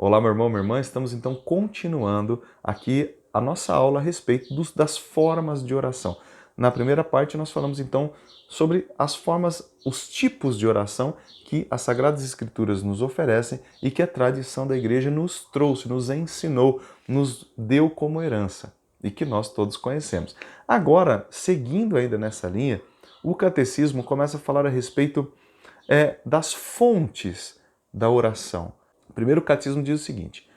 Olá, meu irmão, minha irmã. Estamos então continuando aqui a nossa aula a respeito das formas de oração. Na primeira parte, nós falamos então sobre as formas, os tipos de oração que as Sagradas Escrituras nos oferecem e que a tradição da igreja nos trouxe, nos ensinou, nos deu como herança e que nós todos conhecemos. Agora, seguindo ainda nessa linha, o catecismo começa a falar a respeito das fontes da oração. O primeiro catecismo diz o seguinte,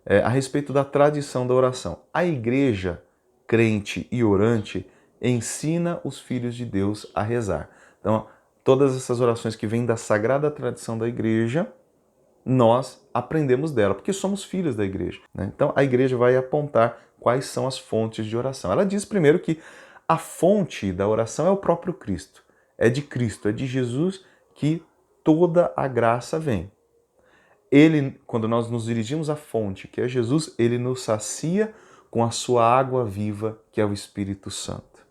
a respeito da tradição da oração. A igreja, crente e orante, ensina os filhos de Deus a rezar. Então, todas essas orações que vêm da sagrada tradição da igreja, nós aprendemos dela, porque somos filhos da igreja, né? Então, a igreja vai apontar quais são as fontes de oração. Ela diz primeiro que a fonte da oração é o próprio Cristo. É de Cristo, é de Jesus que toda a graça vem. Ele, quando nós nos dirigimos à fonte, que é Jesus, ele nos sacia com a sua água viva, que é o Espírito Santo.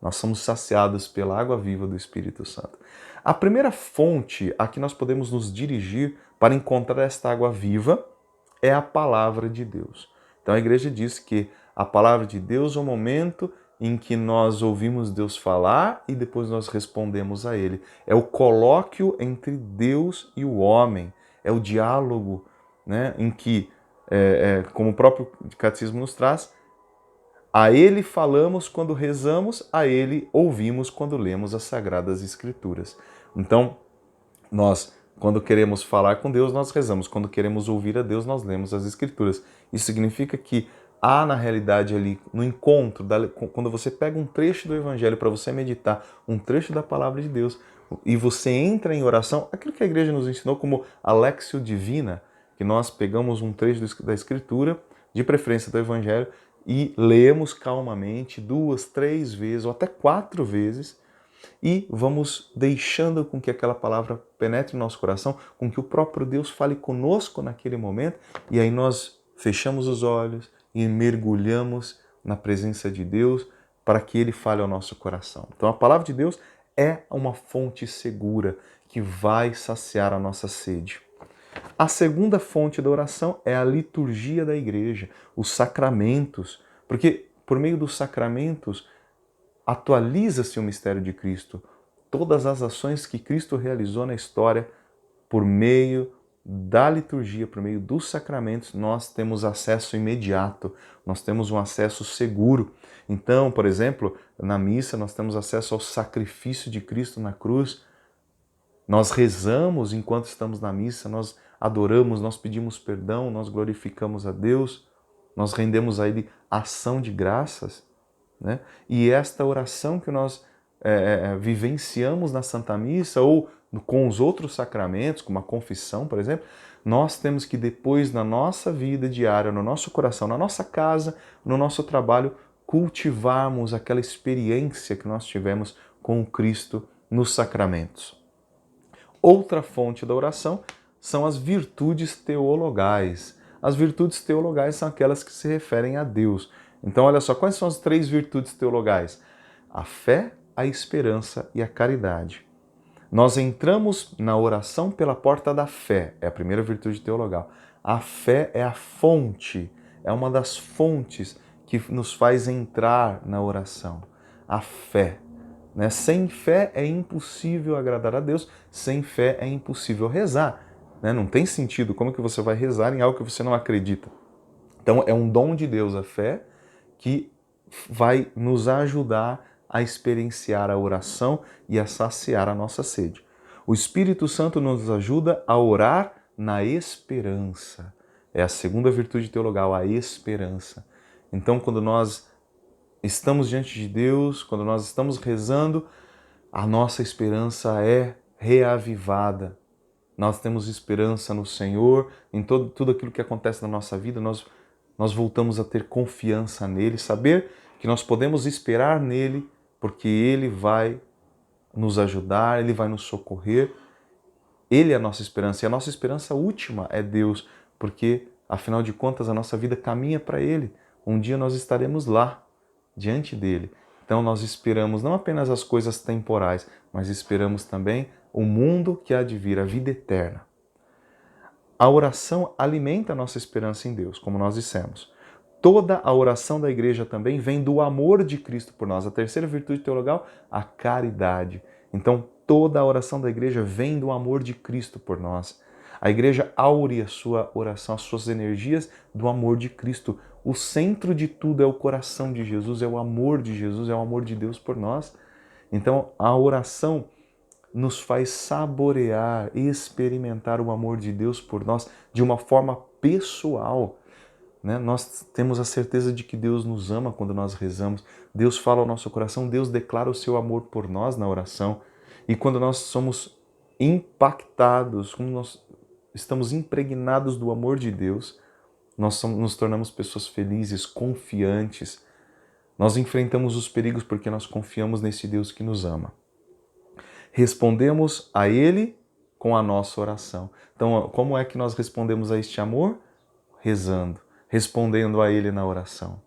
Nós somos saciados pela água viva do Espírito Santo. A primeira fonte a que nós podemos nos dirigir para encontrar esta água viva é a palavra de Deus. Então a igreja diz que a palavra de Deus é o momento em que nós ouvimos Deus falar e depois nós respondemos a Ele. É o colóquio entre Deus e o homem. É o diálogo, né, em que, como o próprio catecismo nos traz, a Ele falamos quando rezamos, a Ele ouvimos quando lemos as Sagradas Escrituras. Então, nós, quando queremos falar com Deus, nós rezamos. Quando queremos ouvir a Deus, nós lemos as Escrituras. Isso significa que há, na realidade, ali, no encontro, quando você pega um trecho do Evangelho para você meditar, um trecho da Palavra de Deus, e você entra em oração, aquilo que a igreja nos ensinou como a Lectio Divina, que nós pegamos um trecho da Escritura, de preferência do Evangelho, e lemos calmamente 2, 3 vezes, ou até 4 vezes, e vamos deixando com que aquela palavra penetre no nosso coração, com que o próprio Deus fale conosco naquele momento, e aí nós fechamos os olhos e mergulhamos na presença de Deus para que Ele fale ao nosso coração. Então a palavra de Deus é uma fonte segura que vai saciar a nossa sede. A segunda fonte da oração é a liturgia da igreja, os sacramentos, porque por meio dos sacramentos atualiza-se o mistério de Cristo. Todas as ações que Cristo realizou na história, por meio da liturgia, por meio dos sacramentos, nós temos acesso imediato, nós temos um acesso seguro. Então, por exemplo, na missa nós temos acesso ao sacrifício de Cristo na cruz. Nós rezamos enquanto estamos na missa, nós adoramos, nós pedimos perdão, nós glorificamos a Deus, nós rendemos a Ele ação de graças, né? E esta oração que nós vivenciamos na Santa Missa ou com os outros sacramentos, como a confissão, por exemplo, nós temos que depois na nossa vida diária, no nosso coração, na nossa casa, no nosso trabalho, cultivarmos aquela experiência que nós tivemos com o Cristo nos sacramentos. Outra fonte da oração são as virtudes teologais. As virtudes teologais são aquelas que se referem a Deus. Então, olha só, quais são as 3 virtudes teologais? A fé, a esperança e a caridade. Nós entramos na oração pela porta da fé, é a primeira virtude teologal. A fé é a fonte, é uma das fontes que nos faz entrar na oração. A fé. Né? Sem fé é impossível agradar a Deus, sem fé é impossível rezar. Né? Não tem sentido, como que você vai rezar em algo que você não acredita? Então é um dom de Deus a fé que vai nos ajudar a experienciar a oração e a saciar a nossa sede. O Espírito Santo nos ajuda a orar na esperança. É a segunda virtude teologal, a esperança. Então, quando nós estamos diante de Deus, quando nós estamos rezando, a nossa esperança é reavivada. Nós temos esperança no Senhor, em tudo aquilo que acontece na nossa vida, nós voltamos a ter confiança nele, saber que nós podemos esperar nele, porque ele vai nos ajudar, ele vai nos socorrer. Ele é a nossa esperança, e a nossa esperança última é Deus, porque, afinal de contas, a nossa vida caminha para ele. Um dia nós estaremos lá, diante dele. Então nós esperamos não apenas as coisas temporais, mas esperamos também o mundo que há de vir, a vida eterna. a oração alimenta a nossa esperança em Deus, como nós dissemos. Toda a oração da igreja também vem do amor de Cristo por nós. A terceira virtude teologal, a caridade. Então, toda a oração da igreja vem do amor de Cristo por nós. A igreja aure a sua oração, as suas energias do amor de Cristo. O centro de tudo é o coração de Jesus, é o amor de Jesus, é o amor de Deus por nós. Então, a oração nos faz saborear, experimentar o amor de Deus por nós de uma forma pessoal. Nós temos a certeza de que Deus nos ama quando nós rezamos. Deus fala ao nosso coração, Deus declara o seu amor por nós na oração. E quando nós somos impactados, quando nós estamos impregnados do amor de Deus, nós nos tornamos pessoas felizes, confiantes. Nós enfrentamos os perigos porque nós confiamos nesse Deus que nos ama. Respondemos a Ele com a nossa oração. Então, como é que nós respondemos a este amor? Rezando, respondendo a Ele na oração.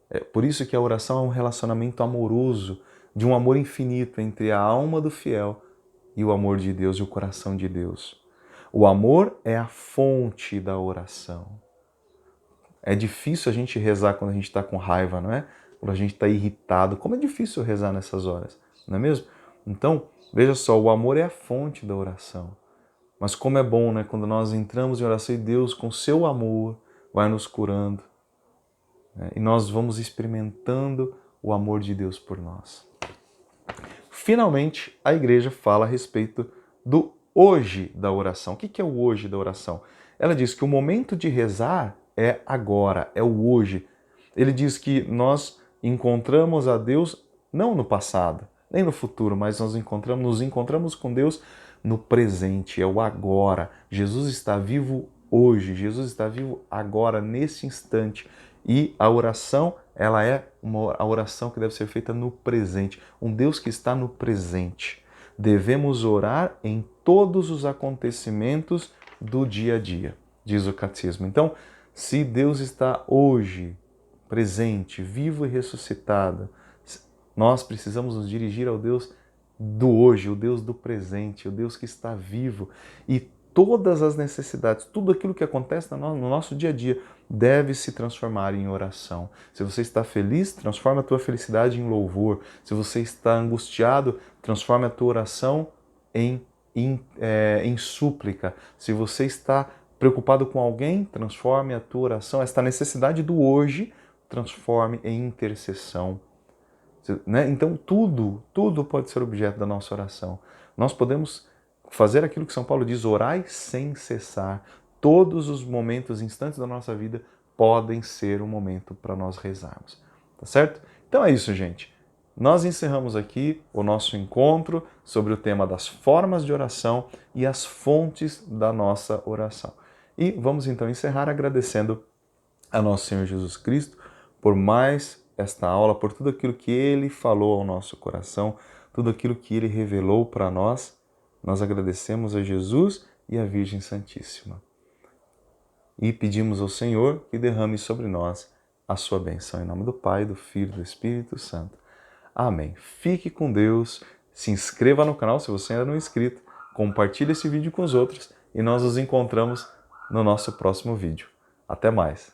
É por isso que a oração é um relacionamento amoroso, de um amor infinito entre a alma do fiel e o amor de Deus e o coração de Deus. O amor é a fonte da oração. É difícil a gente rezar quando a gente está com raiva, não é? Quando a gente está irritado. Como é difícil rezar nessas horas, não é mesmo? Então, veja só, o amor é a fonte da oração. Mas como é bom, né? Quando nós entramos em oração e Deus, com seu amor, vai nos curando. Né? E nós vamos experimentando o amor de Deus por nós. Finalmente, a igreja fala a respeito do hoje da oração. O que é o hoje da oração? Ela diz que o momento de rezar é agora, é o hoje. Ele diz que nós encontramos a Deus não no passado, nem no futuro, mas nos encontramos com Deus no presente, é o agora. Jesus está vivo hoje, Jesus está vivo agora, nesse instante. E a oração, ela é a oração que deve ser feita no presente. Um Deus que está no presente. Devemos orar em todos os acontecimentos do dia a dia, diz o catecismo. Então, se Deus está hoje, presente, vivo e ressuscitado, nós precisamos nos dirigir ao Deus do hoje, o Deus do presente, o Deus que está vivo. E todas as necessidades, tudo aquilo que acontece no nosso dia a dia deve se transformar em oração. Se você está feliz, transforma a tua felicidade em louvor. Se você está angustiado, transforma a tua oração em súplica. Se você está preocupado com alguém, transforme a tua oração, esta necessidade do hoje, transforme em intercessão. Então tudo pode ser objeto da nossa oração. Nós podemos fazer aquilo que São Paulo diz, orai sem cessar. Todos os momentos, instantes da nossa vida podem ser um momento para nós rezarmos. Tá certo? Então é isso, gente. Nós encerramos aqui o nosso encontro sobre o tema das formas de oração e as fontes da nossa oração. E vamos então encerrar agradecendo a nosso Senhor Jesus Cristo por mais esta aula, por tudo aquilo que Ele falou ao nosso coração, tudo aquilo que Ele revelou para nós. Nós agradecemos a Jesus e a Virgem Santíssima. E pedimos ao Senhor que derrame sobre nós a sua bênção. Em nome do Pai, do Filho e do Espírito Santo. Amém. Fique com Deus, se inscreva no canal se você ainda não é inscrito, compartilhe esse vídeo com os outros e nós nos encontramos no nosso próximo vídeo. Até mais!